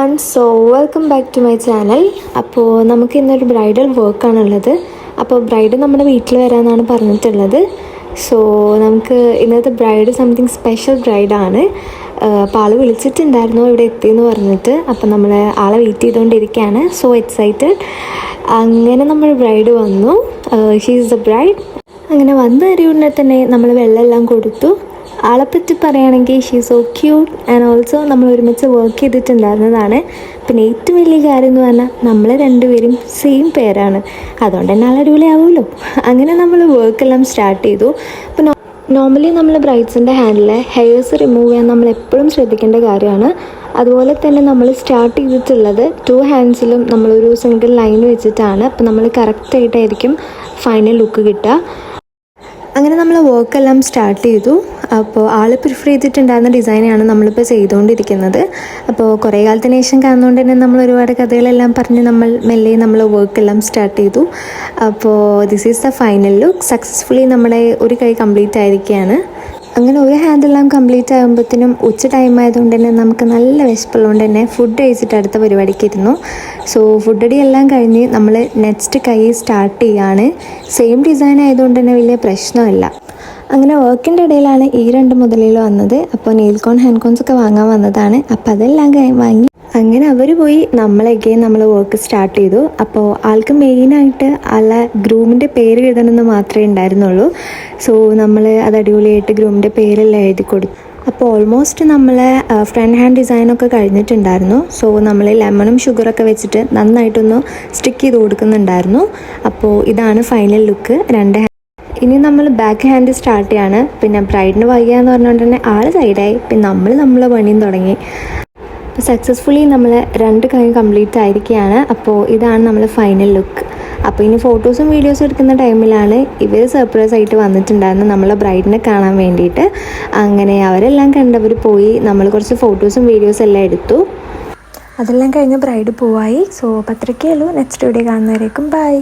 Everyone, so welcome back to my channel. അപ്പോൾ നമുക്ക് ഇന്നൊരു ബ്രൈഡൽ വർക്കാണുള്ളത്. അപ്പോൾ ബ്രൈഡ് നമ്മുടെ വീട്ടിൽ വരാമെന്നാണ് പറഞ്ഞിട്ടുള്ളത്. സോ നമുക്ക് ഇന്നത്തെ ബ്രൈഡ് സംതിങ് സ്പെഷ്യൽ ബ്രൈഡാണ്. അപ്പോൾ ആൾ വിളിച്ചിട്ടുണ്ടായിരുന്നു ഇവിടെ എത്തിയെന്ന് പറഞ്ഞിട്ട്. അപ്പോൾ നമ്മൾ ആളെ വെയിറ്റ് ചെയ്തുകൊണ്ടിരിക്കുകയാണ്. So excited. അങ്ങനെ നമ്മൾ ബ്രൈഡ് വന്നു. She is the bride. അങ്ങനെ വന്നു കയറിയുടനെ തന്നെ നമ്മൾ വെള്ളമെല്ലാം കൊടുത്തു. ആളെപ്പറ്റി പറയുകയാണെങ്കിൽ she so cute and also നമ്മൾ ഒരുമിച്ച് വർക്ക് ചെയ്തിട്ടുണ്ടായിരുന്നതാണ്. പിന്നെ ഏറ്റവും വലിയ കാര്യം എന്ന് പറഞ്ഞാൽ നമ്മൾ രണ്ടുപേരും സെയിം പേരാണ്. അതുകൊണ്ട് തന്നെ ആൾ അടിപൊളിയാവുമല്ലോ. അങ്ങനെ നമ്മൾ വർക്കെല്ലാം സ്റ്റാർട്ട് ചെയ്തു. അപ്പോൾ നോർമലി നമ്മൾ ബ്രൈഡ്സിൻ്റെ ഹാൻഡിലെ ഹെയർസ് റിമൂവ് ചെയ്യാൻ നമ്മൾ എപ്പോഴും ശ്രദ്ധിക്കേണ്ട കാര്യമാണ്. അതുപോലെ തന്നെ നമ്മൾ സ്റ്റാർട്ട് ചെയ്തിട്ടുള്ളത് 2 ഹാൻഡ്സിലും നമ്മളൊരു സിംഗിൾ ലൈൻ വെച്ചിട്ടാണ്. അപ്പോൾ നമ്മൾ കറക്റ്റായിട്ടായിരിക്കും ഫൈനൽ ലുക്ക് കിട്ടുക. അങ്ങനെ നമ്മൾ വർക്കെല്ലാം സ്റ്റാർട്ട് ചെയ്തു. അപ്പോൾ ആൾ പ്രിഫർ ചെയ്തിട്ടുണ്ടായിരുന്ന ഡിസൈനാണ് നമ്മളിപ്പോൾ ചെയ്തുകൊണ്ടിരിക്കുന്നത്. അപ്പോൾ കുറേ കാലത്തിന് ശേഷം കാണുന്നതുകൊണ്ട് തന്നെ നമ്മൾ ഒരുപാട് കഥകളെല്ലാം പറഞ്ഞ് മെല്ലെ നമ്മൾ വർക്കെല്ലാം സ്റ്റാർട്ട് ചെയ്തു. അപ്പോൾ this is the final look. Successfully നമ്മുടെ ഒരു കൈ കംപ്ലീറ്റ് ആയിരിക്കുകയാണ്. അങ്ങനെ ഒരു ഹാൻഡെല്ലാം കംപ്ലീറ്റ് ആകുമ്പോഴത്തേനും ഉച്ച ടൈം ആയതുകൊണ്ട് തന്നെ നമുക്ക് നല്ല വിശപ്പുള്ളതുകൊണ്ട് തന്നെ ഫുഡ് കഴിച്ചിട്ട് അടുത്ത പരിപാടിക്ക് ഇരുന്നു. സോ ഫുഡ് അടി എല്ലാം കഴിഞ്ഞ് നമ്മൾ നെക്സ്റ്റ് കൈ സ്റ്റാർട്ട് ചെയ്യുകയാണ്. സെയിം ഡിസൈൻ ആയതുകൊണ്ട് തന്നെ വലിയ പ്രശ്നമില്ല. അങ്ങനെ വർക്കിൻ്റെ ഇടയിലാണ് ഈ 2 മുതലുകൾ വന്നത്. അപ്പോൾ നെയിൽ കോൺ ഹാൻഡ് കോൺസ് ഒക്കെ വാങ്ങാൻ വന്നതാണ്. അപ്പോൾ അതെല്ലാം വാങ്ങി അങ്ങനെ അവർ പോയി. നമ്മൾ വർക്ക് സ്റ്റാർട്ട് ചെയ്തു. അപ്പോൾ ആൾക്ക് മെയിനായിട്ട് ആളെ ഗ്രൂമിൻ്റെ പേര് എഴുതണമെന്ന് മാത്രമേ ഉണ്ടായിരുന്നുള്ളൂ. സോ നമ്മൾ അത് അടിപൊളിയായിട്ട് ഗ്രൂമിൻ്റെ പേരെല്ലാം എഴുതി കൊടുത്തു. അപ്പോൾ ഓൾമോസ്റ്റ് നമ്മൾ ഫ്രണ്ട് ഹാൻഡ് ഡിസൈനൊക്കെ കഴിഞ്ഞിട്ടുണ്ടായിരുന്നു. സോ നമ്മൾ ലെമണും ഷുഗറൊക്കെ വെച്ചിട്ട് നന്നായിട്ടൊന്ന് സ്റ്റിക്ക് ചെയ്ത് കൊടുക്കുന്നുണ്ടായിരുന്നു. അപ്പോൾ ഇതാണ് ഫൈനൽ ലുക്ക്. 2 ഇനി നമ്മൾ ബാക്ക് ഹാൻഡ് സ്റ്റാർട്ട് ചെയ്യാണ്. പിന്നെ ബ്രൈഡിന് വയ്യ എന്ന് പറഞ്ഞുകൊണ്ട് തന്നെ ആൾ സൈഡായി. പിന്നെ നമ്മളെ പണിയും തുടങ്ങി. അപ്പോൾ സക്സസ്ഫുള്ളി നമ്മൾ 2 കൈ കംപ്ലീറ്റ് ആയിരിക്കുകയാണ്. അപ്പോൾ ഇതാണ് നമ്മൾ ഫൈനൽ ലുക്ക്. അപ്പോൾ ഇനി ഫോട്ടോസും വീഡിയോസും എടുക്കുന്ന ടൈമിലാണ് ഇവർ സർപ്രൈസ് ആയിട്ട് വന്നിട്ടുണ്ടായിരുന്നു നമ്മളെ ബ്രൈഡിനെ കാണാൻ വേണ്ടിയിട്ട്. അങ്ങനെ അവരെല്ലാം കണ്ടവർ പോയി. നമ്മൾ കുറച്ച് ഫോട്ടോസും വീഡിയോസും എല്ലാം എടുത്തു. അതെല്ലാം കഴിഞ്ഞ് ബ്രൈഡ് പോവായി. സോ 10:30 നെക്സ്റ്റ് വീഡിയോ കാണുന്നവരേക്കും ബൈ.